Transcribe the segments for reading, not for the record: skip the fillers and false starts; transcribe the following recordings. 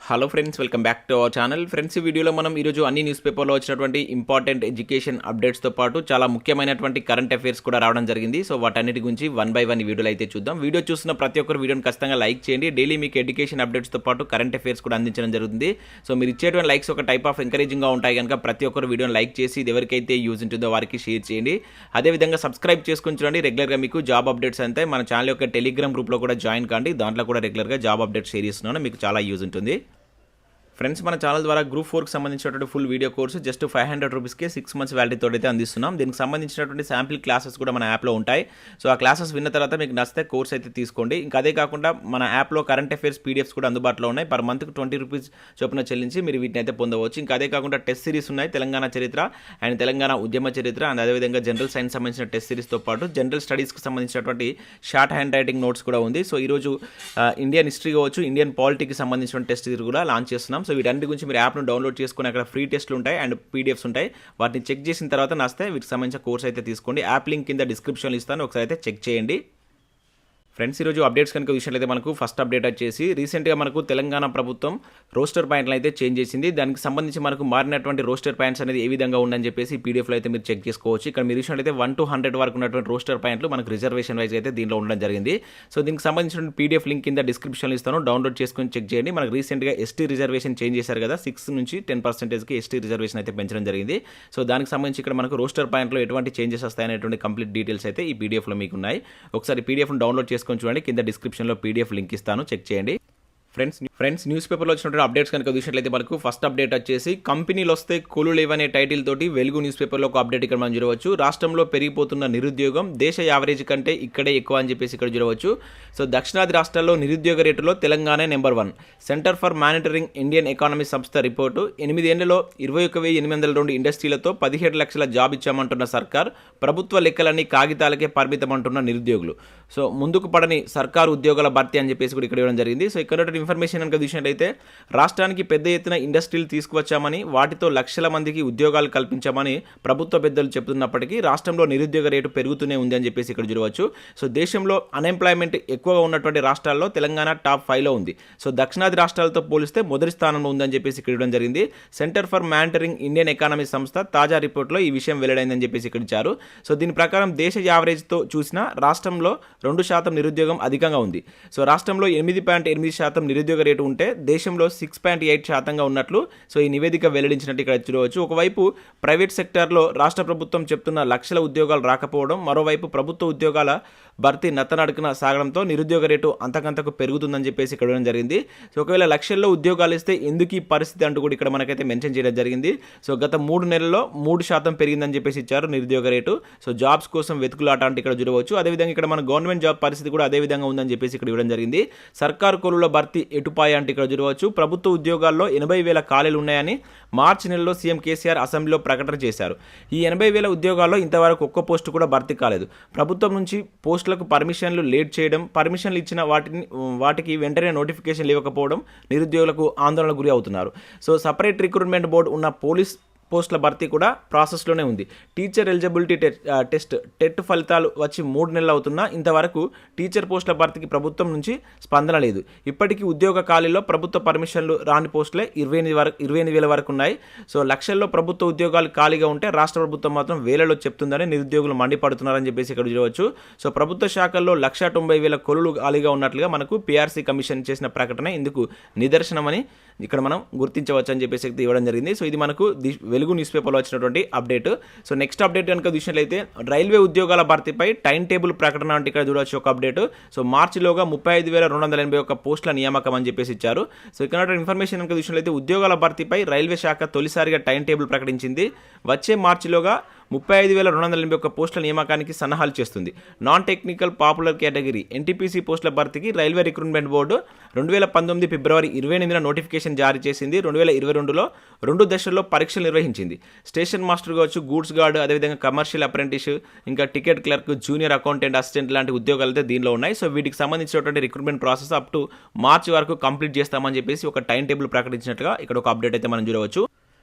Hello friends, welcome back to our channel. Friends, ఈ వీడియోలో మనం ఈరోజు అన్ని న్యూస్ పేపర్లో వచ్చినటువంటి ఇంపార్టెంట్ ఎడ్యుకేషన్ అప్డేట్స్తో పాటు చాలా ముఖ్యమైనటువంటి కరెంట్ అఫైర్స్ కూడా రావడం జరిగింది. సో వాటన్నిటి గురించి వన్ బై వన్ ఈ వీడియోలో అయితే చూద్దాం. వీడియో చూస్తున్న ప్రతి ఒక్కరు వీడియోని ఖచ్చితంగా లైక్ చేయండి. డైలీ మీకు ఎడ్యుకేషన్ అప్డేట్స్తో పాటు కరెంట్ అఫైర్స్ కూడా అందించడం జరుగుతుంది. సో మీరు ఇచ్చేటువంటి లైక్స్ ఒక టైప్ ఆఫ్ ఎంకరేజింగ్గా ఉంటాయి కనుక ప్రతి ఒక్కరు వీడియోని లైక్ చేసి ఇది ఎవరికైతే యూజ్ ఉంటుందో వారికి షేర్ చేయండి. అదేవిధంగా సబ్స్క్రైబ్ చేసుకుని చూడండి. రెగ్యులర్గా మీకు జాబ్ అప్డేట్స్ అంతే మన ఛానల్ యొక్క టెలిగ్రామ్ గ్రూప్లో కూడా జాయిన్ కాండి. దాంట్లో కూడా రెగ్యులర్గా జాబ్ అప్డేట్స్ షేర్ చేస్తున్నాను, మీకు చాలా యూజ్ ఉంటుంది. ఫ్రెండ్స్, మన ఛానల్ ద్వారా గ్రూప్ 4కి సంబంధించినటువంటి ఫుల్ వీడియో కోర్సు జస్ట్ 500 రూపీస్కే 6 మంత్స్ వ్యాలిడీతో అయితే అందిస్తున్నాం. దీనికి సంబంధించినటువంటి శాంపిల్ క్లాసెస్ కూడా మన యాప్లో ఉంటాయి. సో ఆ క్లాసెస్ విన్న తర్వాత మీకు నచ్చితే కోర్స్ అయితే తీసుకోండి. ఇంకా అదే కాకుండా మన యాప్లో కరెంట్ అఫైర్స్ పీడిఎఫ్స్ కూడా అందుబాటులో ఉన్నాయి. పర్ మంత్కి 20 రూపీస్ చొప్పున చెల్లించి మీరు వీటిని అయితే పొందవచ్చు. ఇంకా అదే కాకుండా టెస్ట్ సిరీస్ ఉన్నాయి. తెలంగాణ చరిత్ర అండ్ తెలంగాణ ఉద్యమ చరిత్ర అండ్ అదేవిధంగా జనరల్ సైన్స్ సంబంధించిన టెస్ట్ సిరీస్తో పాటు జనరల్ స్టడీస్కి సంబంధించినటువంటి షార్ట్ హ్యాండ్ రైటింగ్ నోట్స్ కూడా ఉంది. సో ఈరోజు ఇండియన్ హిస్టరీ కావచ్చు, ఇండియన్ పాలిటీకి సంబంధించిన టెస్ట్ సిరీస్ కూడా లాంచ్ చేస్తున్నాం. సో వీటన్నిటి గురించి మీరు యాప్ను డౌన్లోడ్ చేసుకుని అక్కడ ఫ్రీ టెస్ట్లు ఉంటాయి అండ్ పీడిఎఫ్స్ ఉంటాయి. వాటిని చెక్ చేసిన తర్వాత నచ్చితే వీటికి సంబంధించిన కోర్స్ అయితే తీసుకోండి. యాప్ లింక్ కింద డిస్క్రిప్షన్లో ఇస్తాను, ఒకసారి అయితే చెక్ చేయండి. ఫ్రెండ్స్, ఈరోజు అప్డేట్స్ కనుక విషయంలో మనకు ఫస్ట్ అప్డేట్ వచ్చేసి రీసెంట్గా మనకు తెలంగాణ ప్రభుత్వం రోస్టర్ పాయింట్లు అయితే చేంజ్ చేసింది. దానికి సంబంధించి మనకు మారినటువంటి రోస్టర్ పాయింట్స్ అనేది ఏ విధంగా ఉందని చెప్పేసి పీడిఎఫ్లో అయితే మీరు చెక్ చేసుకోవచ్చు. ఇక్కడ మీరు విషయంలో అయితే 1 to 100 వరకు ఉన్నటువంటి రోస్టర్ పాయింట్లు మనకు రిజర్వేషన్ వైజ్ అయితే దీనిలో ఉండడం జరిగింది. సో దీనికి సంబంధించిన పీడిఎఫ్ లింక్ కింద డిస్క్రిప్షన్లో ఇస్తాను, డౌన్లోడ్ చేసుకొని చెక్ చేయండి. మనకు రీసెంట్గా ఎస్టీ రిజర్వేషన్ చేంజ్ చేశారు కదా, 6 నుంచి 10%కి ఎస్టీ రిజర్వేషన్ అయితే పెంచడం జరిగింది. సో దానికి సంబంధించి ఇక్కడ మనకు రోస్టర్ పాయింట్లో ఎటువంటి చేంజెస్ వస్తాయనేటువంటి కంప్లీట్ డీటెయిల్స్ అయితే ఈ పీడిఎఫ్లో మీకు ఉన్నాయి. ఒకసారి పీడిఎఫ్ను డౌన్లోడ్ చేసుకొని చూడండి. కింద డిస్క్రిప్షన్లో పీడిఎఫ్ లింక్ ఇస్తాను, చెక్ చేయండి. ఫ్రెండ్స్ న్యూస్ పేపర్లో వచ్చినటువంటి అప్డేట్స్ కనుక చూసినట్లయితే మనకు ఫస్ట్ అప్డేట్ వచ్చేసి కంపెనీలు వస్తే కొలు లేవనే టైటిల్ తోటి వెలుగు న్యూస్ పేపర్లో ఒక అప్డేట్ ఇక్కడ మనం చూడవచ్చు. రాష్ట్రంలో పెరిగిపోతున్న నిరుద్యోగం దేశ యావరేజ్ కంటే ఇక్కడే ఎక్కువ అని చెప్పేసి ఇక్కడ చూడవచ్చు. సో దక్షిణాది రాష్ట్రాల్లో నిరుద్యోగ రేటులో Telangana number 1. Centre for monitoring Indian economy సంస్థ రిపోర్టు 8 ఏళ్లలో 21,802 ఇండస్ట్రీలతో 17 లక్షల జాబ్ ఇచ్చామంటున్న సర్కార్, ప్రభుత్వ లెక్కలన్నీ కాగితాలకే పరిమితమంటున్న నిరుద్యోగులు. సో ముందుకు పడని సర్కారు ఉద్యోగాల భర్తీ అని చెప్పేసి కూడా ఇక్కడ ఇవ్వడం జరిగింది. సో ఇక్కడ ఇన్ఫర్మేషన్ కనుక చూసినట్లయితే రాష్ట్రానికి పెద్ద ఎత్తున ఇండస్ట్రీలు తీసుకువచ్చామని, వాటితో లక్షల మందికి ఉద్యోగాలు కల్పించామని ప్రభుత్వ పెద్దలు చెబుతున్నప్పటికీ రాష్ట్రంలో నిరుద్యోగ రేటు పెరుగుతూనే ఉంది అని చెప్పేసి ఇక్కడ చూడవచ్చు. సో దేశంలో అన్ఎంప్లాయ్మెంట్ ఎక్కువగా ఉన్నటువంటి రాష్ట్రాల్లో తెలంగాణ టాప్ 5లో ఉంది. సో దక్షిణాది రాష్ట్రాలతో పోలిస్తే మొదటి స్థానంలో ఉందని చెప్పేసి ఇక్కడ ఇవ్వడం జరిగింది. Centre for monitoring Indian economy సంస్థ తాజా రిపోర్ట్లో ఈ విషయం వెల్లడైందని చెప్పేసి ఇక్కడ ఇచ్చారు. సో దీని ప్రకారం దేశ యావరేజ్తో చూసినా రాష్ట్రంలో 2% నిరుద్యోగం అధికంగా ఉంది. సో రాష్ట్రంలో 8.8% నిరుద్యోగ రేటు ఉంటే దేశంలో 6.8% ఉన్నట్లు సో ఈ నివేదిక వెల్లడించినట్టు ఇక్కడ చూడవచ్చు. ఒకవైపు ప్రైవేట్ సెక్టార్లో రాష్ట్ర ప్రభుత్వం చెప్తున్న లక్షల ఉద్యోగాలు రాకపోవడం, మరోవైపు ప్రభుత్వ ఉద్యోగాల భర్తీ నత్తనడుకున సాగడంతో నిరుద్యోగ రేటు అంతకంతకు పెరుగుతుందని చెప్పేసి ఇక్కడ జరిగింది. సో ఒకవేళ లక్షల్లో ఉద్యోగాలు ఇస్తే ఎందుకు ఈ పరిస్థితి అంటూ కూడా ఇక్కడ మనకైతే మెన్షన్ చేయడం జరిగింది. సో గత 3 నెలల్లో 3% పెరిగిందని చెప్పేసి ఇచ్చారు నిరుద్యోగ రేటు. సో జాబ్స్ కోసం వెతుకులాట అంటే ఇక్కడ చూడవచ్చు. అదేవిధంగా ఇక్కడ మన గవర్నమెంట్ జాబ్ పరిస్థితి కూడా అదే విధంగా ఉందని చెప్పేసి ఇక్కడ ఇవ్వడం జరిగింది. సర్కారు కొలువుల భర్తీ ఎటుపాయ అంటే ఇక్కడ చూడవచ్చు. ప్రభుత్వ ఉద్యోగాల్లో 80,000 ఖాళీలు ఉన్నాయని మార్చి నెలలో సీఎం కేసీఆర్ అసెంబ్లీలో ప్రకటన చేశారు. ఈ 80,000 ఉద్యోగాల్లో ఇంతవరకు ఒక్క పోస్టు కూడా భర్తీ కాలేదు. ప్రభుత్వం నుంచి పోస్టులకు పర్మిషన్లు లేట్ చేయడం, పర్మిషన్లు ఇచ్చిన వాటికి వెంటనే నోటిఫికేషన్ ఇవ్వకపోవడం నిరుద్యోగులకు ఆందోళనకు గురి అవుతున్నారు. సో సపరేట్ రిక్రూట్మెంట్ బోర్డు ఉన్న పోలీస్ పోస్టుల భర్తీ కూడా ప్రాసెస్లోనే ఉంది. టీచర్ ఎలిజిబిలిటీ టెట్ ఫలితాలు వచ్చి 3 నెలలు అవుతున్నా ఇంతవరకు టీచర్ పోస్టుల భర్తీకి ప్రభుత్వం నుంచి స్పందన లేదు. ఇప్పటికీ ఉద్యోగ ఖాళీలో ప్రభుత్వ పర్మిషన్లు రాని పోస్టులే 28,000 వరకు ఉన్నాయి. సో లక్షల్లో ప్రభుత్వ ఉద్యోగాలు ఖాళీగా ఉంటే రాష్ట్ర ప్రభుత్వం మాత్రం వేలలో చెప్తుందని నిరుద్యోగులు మండిపడుతున్నారని చెప్పేసి ఇక్కడ చూడవచ్చు. సో ప్రభుత్వ శాఖల్లో 190,000 కొలువులు ఖాళీగా ఉన్నట్లుగా మనకు పీఆర్సీ కమిషన్ చేసిన ప్రకటన ఇందుకు నిదర్శనమని ఇక్కడ మనం గుర్తించవచ్చు అని చెప్పేసి ఇవ్వడం జరిగింది. సో ఇది మనకు వెలుగు న్యూస్ పేపర్లో వచ్చినటువంటి అప్డేట్. సో నెక్స్ట్ అప్డేట్ కనుక చూసినట్లయితే రైల్వే ఉద్యోగాల భర్తీపై టైం టేబుల్ ప్రకటన అంటే ఇక్కడ చూడవచ్చు ఒక అప్డేట్. సో మార్చిలోగా 35,281 పోస్టుల నియామకం అని చెప్పేసి ఇచ్చారు. సో ఇక్కడ ఇన్ఫర్మేషన్ కనుక చూసినట్లయితే ఉద్యోగాల భర్తీపై రైల్వే శాఖ తొలిసారిగా టైం టేబుల్ ప్రకటించింది. వచ్చే మార్చిలోగా 35,281 పోస్టుల నియామకానికి సన్నాహాలు చేస్తుంది. Non technical popular category NTPC పోస్టుల భర్తీకి రైల్వే రిక్రూట్మెంట్ బోర్డు 2019 ఫిబ్రవరి 28న నోటిఫికేషన్ జారీ చేసింది. 2022లో 2 దశల్లో పరీక్షలు నిర్వహించింది. స్టేషన్ మాస్టర్ కావచ్చు, గూడ్స్ గార్డ్, అదేవిధంగా కమర్షియల్ అప్రెంటిస్, ఇంకా ticket clerk, junior accountant, assistant లాంటి ఉద్యోగాలు అయితే దీనిలో ఉన్నాయి. సో వీటికి సంబంధించినటువంటి రిక్రూట్మెంట్ ప్రాసెస్ అప్ టు మార్చి వరకు కంప్లీట్ చేస్తామని చెప్పేసి ఒక టైం టేబుల్ ప్రకటించినట్టుగా ఇక్కడ ఒక అప్డేట్ అయితే మనం చూడవచ్చు.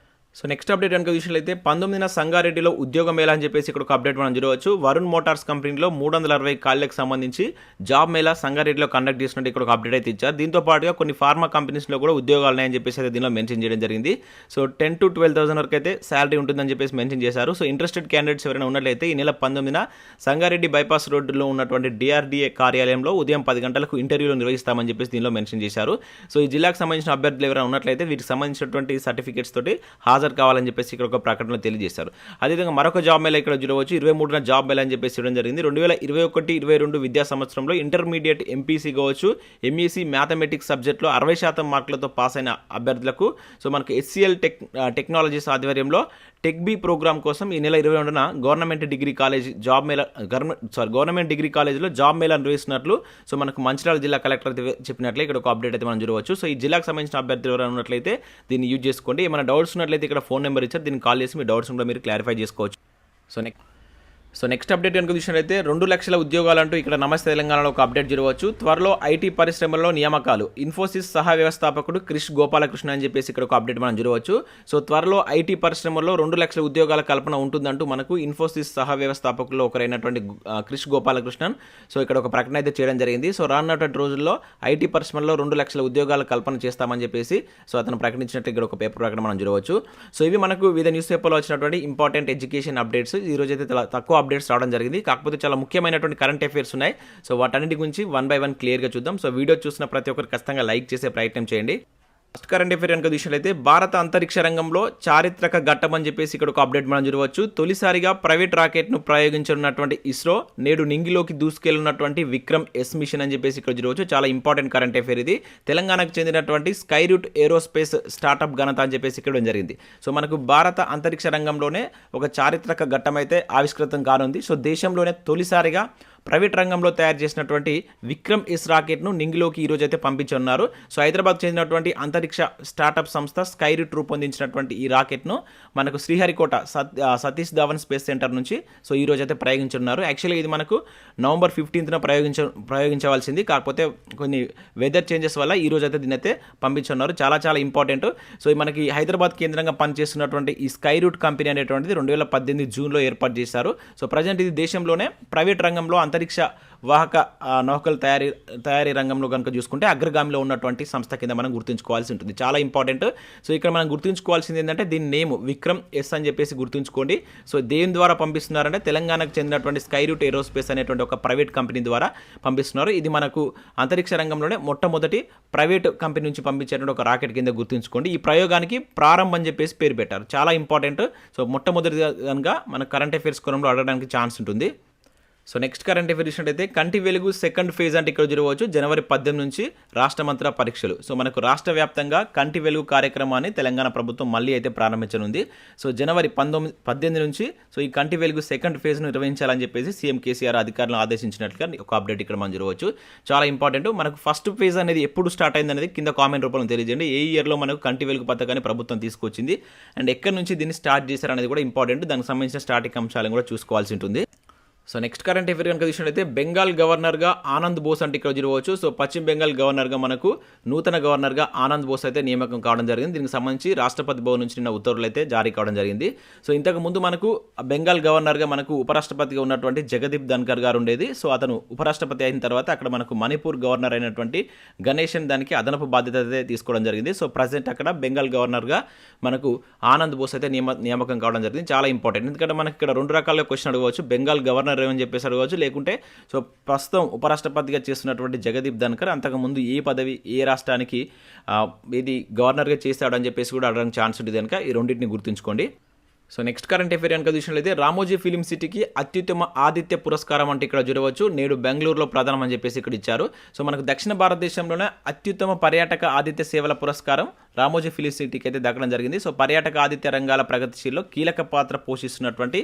సో నెక్స్ట్ అప్డేట్ కనుక చూసినట్లయితే 19న సంగారెడ్డిలో ఉద్యోగ మేళా అని చెప్పేసి ఇక్కడ ఒక అప్డేట్ మనం చూడవచ్చు. వరుణ్ మోటార్స్ కంపెనీలో 360 ఖాళీలకు సంబంధించి జాబ్ మేళా సంగారెడ్డిలో కండక్ట్ చేసినట్టు ఇక్కడ ఒక అప్డేట్ అయితే ఇచ్చారు. దీంతో పాటుగా కొన్ని ఫార్మా కంపెనీస్లో కూడా ఉద్యోగాలు ఉన్నాయని చెప్పేసి అయితే దీనిలో మెన్షన్ చేయడం జరిగింది. సో 10 to 12,000 వరకు అయితే శాలరీ ఉంటుందని చెప్పేసి మెన్షన్ చేశారు. సో ఇంట్రెస్టెడ్ క్యాండిడేట్స్ ఎవరైనా ఉన్నట్లయితే ఈ నెల 19న సంగారెడ్డి బైపాస్ రోడ్డులో ఉన్నటువంటి డిఆర్డీఏ కార్యాలయంలో ఉదయం 10 గంటలకు ఇంటర్వ్యూలు నిర్వహిస్తామని చెప్పేసి దీనిలో మెన్షన్ చేశారు. సో ఈ జిల్లాకు సంబంధించిన అభ్యర్థులు ఎవరైనా ఉన్నట్లయితే వీటికి సంబంధించినటువంటి సర్టిఫికేట్స్ తోటి హాజరు కావాలని చెప్పేసి ఇక్కడ ఒక ప్రకటనలో తెలియజేశారు. అదేవిధంగా మరొక జాబ్ మేళా ఇక్కడ చూడవచ్చు. 23న జాబ్ మేళా అని చెప్పేసి ఇవ్వడం జరిగింది. 2021-22 విద్యా సంవత్సరంలో ఇంటర్మీడియట్ ఎంపీసీ కావచ్చు, ఎంఈసీ మ్యాథమెటిక్స్ సబ్జెక్ట్లో 60% మార్కులతో పాస్ అయిన అభ్యర్థులకు సో మనకు HCL టెక్నాలజీస్ ఆధ్వర్యంలో టెక్బీ ప్రోగ్రామ్ కోసం ఈ నెల 22న గవర్నమెంట్ డిగ్రీ కాలేజ్లో జాబ్ మేళా నిర్వహిస్తున్నట్లు సో మనకు మంచిర్యాల జిల్లా కలెక్టర్ చెప్పినట్లే ఇక్కడ ఒక అప్డేట్ అయితే మనం చూడవచ్చు. సో ఈ జిల్లాకు సంబంధించిన అభ్యర్థులు ఎవరైనా ఉన్నట్లయితే దీన్ని యూజ్ చేసుకోండి. ఏమైనా డౌట్స్ ఉన్నట్లయితే ఇక్కడ ఫోన్ నెంబర్ ఇచ్చారు, దీన్ని కాల్ చేసి మీ డౌట్స్ కూడా మీరు క్లారిఫై చేసుకోవచ్చు. సో నెక్స్ట్ అప్డేట్ కనుక చూసినట్లయితే 2 లక్షల ఉద్యోగాలంటూ ఇక్కడ నమస్తే తెలంగాణలో ఒక అప్డేట్ చూడవచ్చు. త్వరలో ఐటీ పరిశ్రమల్లో నియామకాలు, ఇన్ఫోసిస్ సహా వ్యవస్థాపకుడు క్రిష్ గోపాలకృష్ణ అని చెప్పేసి ఇక్కడ ఒక అప్డేట్ మనం చూడవచ్చు. సో త్వరలో ఐటీ పరిశ్రమల్లో 2 లక్షల ఉద్యోగాల కల్పన ఉంటుందంటూ మనకు ఇన్ఫోసిస్ సహా వ్యవస్థాపకుల్లో ఒకరైనటువంటి క్రిష్ గోపాలకృష్ణన్ సో ఇక్కడ ఒక ప్రకటన అయితే చేయడం జరిగింది. సో రానున్నటువంటి రోజుల్లో ఐటీ పరిశ్రమల్లో 2 లక్షల ఉద్యోగాల కల్పన చేస్తామని చెప్పేసి సో అతను ప్రకటించినట్టు ఇక్కడ ఒక పేపర్ ప్రకటన మనం చూడవచ్చు. సో ఇవి మనకు వివిధ న్యూస్ పేపర్లో వచ్చినటువంటి ఇంపార్టెంట్ ఎడ్యుకేషన్ అప్డేట్స్. ఈ రోజు అయితే తక్కువ అప్డేట్స్ రావడం జరిగింది, కాకపోతే చాలా ముఖ్యమైనటువంటి కరెంట్ అఫైర్స్ ఉన్నాయి. సో వాటన్నిటి గురించి 1 by 1 క్లియర్గా చూద్దాం. సో వీడియో చూసిన ప్రతి ఒక్కరు ఖచ్చితంగా లైక్ చేసే ప్రయత్నం చేయండి. ఫస్ట్ కరెంట్ అఫైర్ కనుక చూసినట్లయితే భారత అంతరిక్ష రంగంలో చారిత్రక ఘట్టం అని చెప్పేసి ఇక్కడ ఒక అప్డేట్ మనం చూడవచ్చు. తొలిసారిగా ప్రైవేట్ రాకెట్ను ప్రయోగించనున్నటువంటి ఇస్రో నేడు నింగిలోకి దూసుకెళ్లినటువంటి విక్రమ్ ఎస్ మిషన్ అని చెప్పేసి ఇక్కడ చూడవచ్చు. చాలా ఇంపార్టెంట్ కరెంట్ అఫైర్ ఇది. తెలంగాణకు చెందినటువంటి స్కైరూట్ ఏరోస్పేస్ స్టార్టప్ ఘనత అని చెప్పేసి ఇక్కడ జరిగింది. సో మనకు భారత అంతరిక్ష రంగంలోనే ఒక చారిత్రక ఘట్టం అయితే ఆవిష్కృతం కానుంది. సో దేశంలోనే తొలిసారిగా ప్రైవేట్ రంగంలో తయారు చేసినటువంటి విక్రమ్ ఎస్ రాకెట్ను నింగిలోకి ఈరోజు అయితే పంపించున్నారు. సో హైదరాబాద్ చెందినటువంటి అంతరిక్ష స్టార్టప్ సంస్థ స్కైరూట్ రూపొందించినటువంటి ఈ రాకెట్ను మనకు శ్రీహరికోట సతీష్ ధావన్ స్పేస్ సెంటర్ నుంచి సో ఈరోజు అయితే ప్రయోగించున్నారు. యాక్చువల్గా ఇది మనకు November 15న ప్రయోగించవలసింది, కాకపోతే కొన్ని వెదర్ చేంజెస్ వల్ల ఈరోజు అయితే దీన్ని అయితే పంపించున్నారు. చాలా చాలా ఇంపార్టెంట్. సో మనకి హైదరాబాద్ కేంద్రంగా పనిచేస్తున్నటువంటి ఈ స్కైరూట్ కంపెనీ అనేటువంటిది 2018 జూన్లో ఏర్పాటు చేశారు. సో ప్రజెంట్ ఇది దేశంలోనే ప్రైవేట్ రంగంలో అంతరిక్ష వాహక నౌకల తయారీ రంగంలో కనుక చూసుకుంటే అగ్రగామిలో ఉన్నటువంటి సంస్థ కింద మనం గుర్తుంచుకోవాల్సి ఉంటుంది. చాలా ఇంపార్టెంట్. సో ఇక్కడ మనం గుర్తుంచుకోవాల్సింది ఏంటంటే దీని నేమ్ విక్రమ్ ఎస్ అని చెప్పేసి గుర్తుంచుకోండి. సో దేని ద్వారా పంపిస్తున్నారంటే తెలంగాణకు చెందినటువంటి స్కైరూట్ ఏరోస్పేస్ అనేటువంటి ఒక ప్రైవేట్ కంపెనీ ద్వారా పంపిస్తున్నారు. ఇది మనకు అంతరిక్ష రంగంలోనే మొట్టమొదటి ప్రైవేట్ కంపెనీ నుంచి పంపించేటువంటి ఒక రాకెట్ కింద గుర్తుంచుకోండి. ఈ ప్రయోగానికి ప్రారంభం అని చెప్పేసి పేరు పెట్టారు. చాలా ఇంపార్టెంట్. సో మొట్టమొదటిగా మన కరెంట్ అఫైర్స్ కోణంలో అడగడానికి ఛాన్స్ ఉంటుంది. సో నెక్స్ట్ కరెంట్ అఫైర్ చూసినట్టయితే కంటి వెలుగు సెకండ్ ఫేజ్ అంటే ఇక్కడ చూడవచ్చు. జనవరి 18 నుంచి రాష్ట్రమంతటా పరీక్షలు. సో మనకు రాష్ట్ర వ్యాప్తంగా కంటి వెలుగు కార్యక్రమాన్ని తెలంగాణ ప్రభుత్వం మళ్ళీ అయితే ప్రారంభించనుంది. సో జనవరి 18 నుంచి సో ఈ కంటి వెలుగు సెకండ్ ఫేజ్ను నిర్వహించాలని చెప్పేసి సీఎం కేసీఆర్ అధికారులను ఆదేశించినట్లుగా ఒక అప్డేట్ ఇక్కడ మనం చూడవచ్చు. చాలా ఇంపార్టెంట్. మనకు ఫస్ట్ ఫేజ్ అనేది ఎప్పుడు స్టార్ట్ అయింది అనేది కింద కామెంట్ రూపంలో తెలియజేయండి. ఏ ఇయర్లో మనకు కంటి వెలుగు పథకాన్ని ప్రభుత్వం తీసుకొచ్చింది అండ్ ఎక్కడి నుంచి దీన్ని స్టార్ట్ చేశారనేది కూడా ఇంపార్టెంట్. దానికి సంబంధించిన స్టార్టింగ్ అంశాలను కూడా చూసుకోవాల్సి ఉంటుంది. సో నెక్స్ట్ కరెంట్ అఫైర్ కనుక చూసినట్లయితే బెంగాల్ గవర్నర్గా ఆనంద్ బోస్ అంటే ఇక్కడ చూడవచ్చు. సో పశ్చిమ బెంగాల్ గవర్నర్గా మనకు నూతన గవర్నర్గా ఆనంద్ బోస్ అయితే నియామకం కావడం జరిగింది. దీనికి సంబంధించి రాష్ట్రపతి భవన్ నుంచి నిన్న ఉత్తర్వులు అయితే జారీ కావడం జరిగింది. సో ఇంతకు ముందు మనకు బెంగాల్ గవర్నర్గా మనకు ఉపరాష్ట్రపతిగా ఉన్నటువంటి జగదీప్ ధన్కర్ గారు ఉండేది. సో అతను ఉపరాష్ట్రపతి అయిన తర్వాత అక్కడ మనకు మణిపూర్ గవర్నర్ అయినటువంటి గణేషన్ దానికి అదనపు బాధ్యత అయితే తీసుకోవడం జరిగింది. సో ప్రజెంట్ అక్కడ బెంగాల్ గవర్నర్గా మనకు ఆనంద్ బోస్ అయితే నియామకం కావడం జరిగింది. చాలా ఇంపార్టెంట్. ఎందుకంటే మనకి ఇక్కడ 2 రకాల క్వశ్చన్ అడగవచ్చు. బెంగాల్ గవర్నర్ అని చెప్పేసి అడగవచ్చు, లేకుంటే సో ప్రస్తుతం ఉపరాష్ట్రపతిగా చేస్తున్నటువంటి జగదీప్ ధన్కర్ అంతకుముందు ఏ పదవి ఏ రాష్ట్రానికి ఇది గవర్నర్గా చేస్తాడు అని చెప్పేసి కూడా అడగడానికి ఛాన్స్ ఉంటుంది కనుక ఈ రెండింటిని గుర్తుంచుకోండి. సో నెక్స్ట్ కరెంట్ అఫైర్ కనుక చూసినట్లయితే రామోజీ ఫిలిం సిటీకి అత్యుత్తమ ఆతిథ్య పురస్కారం అంటే ఇక్కడ చూడవచ్చు. నేడు బెంగళూరులో ప్రధానం అని చెప్పేసి ఇక్కడ ఇచ్చారు. సో మనకు దక్షిణ భారతదేశంలోనే అత్యుత్తమ పర్యాటక ఆతిథ్య సేవల పురస్కారం రామోజీ ఫిలిం సిటీకి అయితే దక్కడం జరిగింది. సో పర్యాటక ఆతిథ్య రంగాల ప్రగతిశీల్లో కీలక పాత్ర పోషిస్తున్నటువంటి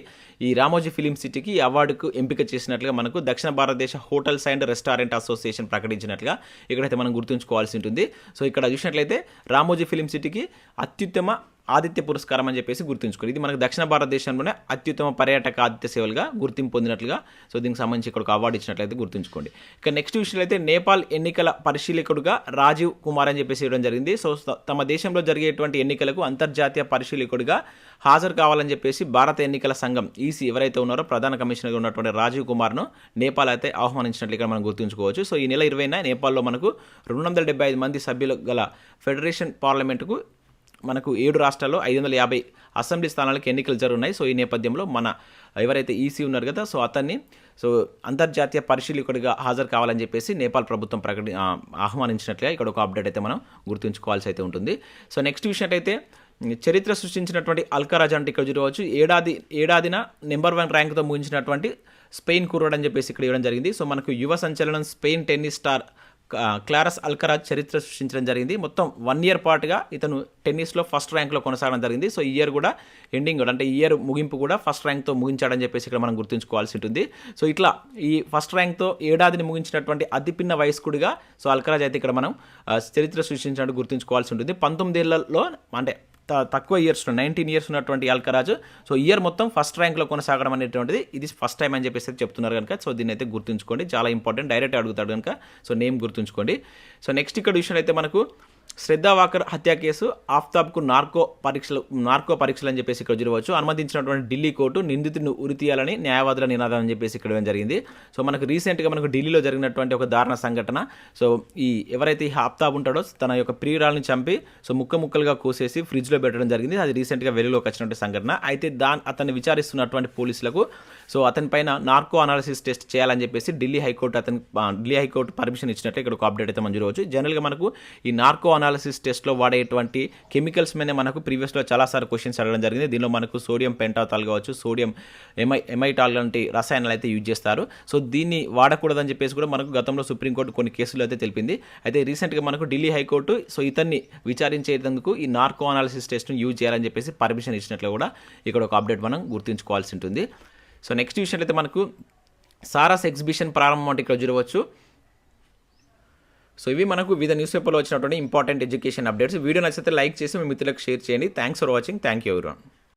ఈ రామోజీ ఫిలిం సిటీకి ఈ అవార్డుకు ఎంపిక చేసినట్లుగా మనకు దక్షిణ భారతదేశ హోటల్స్ అండ్ రెస్టారెంట్ అసోసియేషన్ ప్రకటించినట్లుగా ఇక్కడైతే మనం గుర్తుంచుకోవాల్సి ఉంటుంది. సో ఇక్కడ చూసినట్లయితే రామోజీ ఫిలిం సిటీకి అత్యుత్తమ ఆతిథ్య పురస్కారం అని చెప్పేసి గుర్తుంచుకోండి. ఇది మనకు దక్షిణ భారతదేశంలోనే అత్యుత్తమ పర్యాటక ఆతిథ్య సేవలుగా గుర్తింపు పొందినట్లుగా సో దీనికి సంబంధించి ఇక్కడ ఒక అవార్డు ఇచ్చినట్లయితే గుర్తుంచుకోండి. ఇక నెక్స్ట్ విషయంలో అయితే నేపాల్ ఎన్నికల పరిశీలకుడుగా రాజీవ్ కుమార్ అని చెప్పేసి ఇవ్వడం జరిగింది. సో తమ దేశంలో జరిగేటువంటి ఎన్నికలకు అంతర్జాతీయ పరిశీలకుడిగా హాజరు కావాలని చెప్పేసి భారత ఎన్నికల సంఘం ఈసీ ఎవరైతే ఉన్నారో ప్రధాన కమిషనర్గా ఉన్నటువంటి రాజీవ్ కుమార్ను నేపాల్ అయితే ఆహ్వానించినట్లు ఇక్కడ మనం గుర్తుంచుకోవచ్చు. సో ఈ నెల 20న నేపాల్లో మనకు 275 మంది సభ్యులు గల ఫెడరేషన్ పార్లమెంటుకు మనకు 7 రాష్ట్రాల్లో 550 అసెంబ్లీ స్థానాలకు ఎన్నికలు జరుగున్నాయి. సో ఈ నేపథ్యంలో మన ఎవరైతే ఈసీ ఉన్నారు కదా సో అతన్ని సో అంతర్జాతీయ పరిశీలకుడిగా హాజరు కావాలని చెప్పేసి నేపాల్ ప్రభుత్వం ఆహ్వానించినట్లుగా ఇక్కడ ఒక అప్డేట్ అయితే మనం గుర్తుంచుకోవాల్సి అయితే ఉంటుంది. సో నెక్స్ట్ విషయం అయితే చరిత్ర సృష్టించినటువంటి అల్కరాజ్ అంటే ఇక్కడ చూడవచ్చు. ఏడాదిన నెంబర్ 1 ర్యాంక్తో ముగించినటువంటి స్పెయిన్ కుర్రాడు అని చెప్పేసి ఇక్కడ ఇవ్వడం జరిగింది. సో మనకు యువ సంచలనం స్పెయిన్ టెన్నిస్ స్టార్ క్లారస్ అల్కరాజ్ చరిత్ర సృష్టించడం జరిగింది. మొత్తం 1 ఇయర్ పాటుగా ఇతను టెన్నిస్లో ఫస్ట్ ర్యాంక్లో కొనసాగడం జరిగింది. సో ఈ ఇయర్ కూడా ఎండింగ్ కూడా అంటే ఈ ఇయర్ ముగింపు కూడా ఫస్ట్ ర్యాంక్తో ముగించాడని చెప్పేసి ఇక్కడ మనం గుర్తుంచుకోవాల్సి ఉంటుంది. సో ఇట్లా ఈ ఫస్ట్ ర్యాంక్తో ఏడాదిని ముగించినటువంటి అతిపిన్న వయస్కుడిగా సో అల్కరాజ్ అయితే ఇక్కడ మనం చరిత్ర సృష్టించినట్టు గుర్తుంచుకోవాల్సి ఉంటుంది. 19 ఏళ్లలో అంటే తక్కువ ఇయర్స్ 19 ఇయర్స్ ఉన్నటువంటి అల్కరాజ్ సో ఇయర్ మొత్తం ఫస్ట్ ర్యాంక్లో కొనసాగడం అనేటువంటిది ఇది ఫస్ట్ టైం అని చెప్పేసి చెప్తున్నారు కనుక సో దీన్ని అయితే గుర్తుంచుకోండి. చాలా ఇంపార్టెంట్, డైరెక్ట్ అడుగుతాడు కనుక సో నేమ్ గుర్తుంచుకోండి. సో నెక్స్ట్ ఇక్కడ విషయం అయితే మనకు శ్రద్ధా వాకర్ హత్య కేసు ఆఫ్తాబ్కు నార్కో పరీక్షలు అని చెప్పేసి ఇక్కడ చూడవచ్చు. అనుమతించినటువంటి ఢిల్లీ కోర్టు నిందితుడిని ఉరితీయాలని న్యాయవాదుల నినాదం అని చెప్పేసి ఇక్కడ జరిగింది. సో మనకు రీసెంట్గా మనకు ఢిల్లీలో జరిగినటువంటి ఒక దారుణ సంఘటన. సో ఈ ఎవరైతే ఈ ఆఫ్తాబ్ ఉంటాడో తన యొక్క ప్రియురాలను చంపి సో ముక్కలుగా కోసేసి ఫ్రిడ్జ్లో పెట్టడం జరిగింది. అది రీసెంట్గా వెలుగులోకి వచ్చినటువంటి సంఘటన. అయితే అతన్ని విచారిస్తున్నటువంటి పోలీసులకు సో అతని పైన నార్కో అనాలిసిస్ టెస్ట్ చేయాలని చెప్పేసి ఢిల్లీ హైకోర్టు పర్మిషన్ ఇచ్చినట్టు ఇక్కడ ఒక అప్డేట్ అయితే మనం చూడవచ్చు. జనరల్గా మనకు ఈ నార్కో అనాలిసిస్ టెస్ట్లో వాడేటువంటి కెమికల్స్ మీద మనకు ప్రీవియస్లో చాలాసార్లు క్వశ్చన్స్ అడగడం జరిగింది. దీనిలో మనకు సోడియం పెంటాథాల్ కావచ్చు, సోడియం ఎమైటాల్ లాంటి రసాయనాలు అయితే యూజ్ చేస్తారు. సో దీన్ని వాడకూడదని చెప్పేసి కూడా మనకు గతంలో సుప్రీంకోర్టు కొన్ని కేసులు అయితే తెలిపింది. అయితే రీసెంట్గా మనకు ఢిల్లీ హైకోర్టు సో ఇతన్ని విచారించేందుకు ఈ నార్కో అనాలిసిస్ టెస్ట్ను యూజ్ చేయాలని చెప్పేసి పర్మిషన్ ఇచ్చినట్లు కూడా ఇక్కడ ఒక అప్డేట్ మనం గుర్తుంచుకోవాల్సి ఉంటుంది. సో నెక్స్ట్ విషయం అయితే మనకు సారాస్ ఎగ్జిబిషన్ ప్రారంభం అంటే ఇక్కడ చూడవచ్చు. సో ఇవి మనకు వివిధ న్యూస్ పేపర్లో వచ్చినటువంటి ఇంపార్టెంట్ ఎడ్యుకేషన్ అప్డేట్స్. వీడియో నచ్చితే లైక్ చేసి మీ మిత్రులకు షేర్ చేయండి. Thanks for watching. Thank you everyone.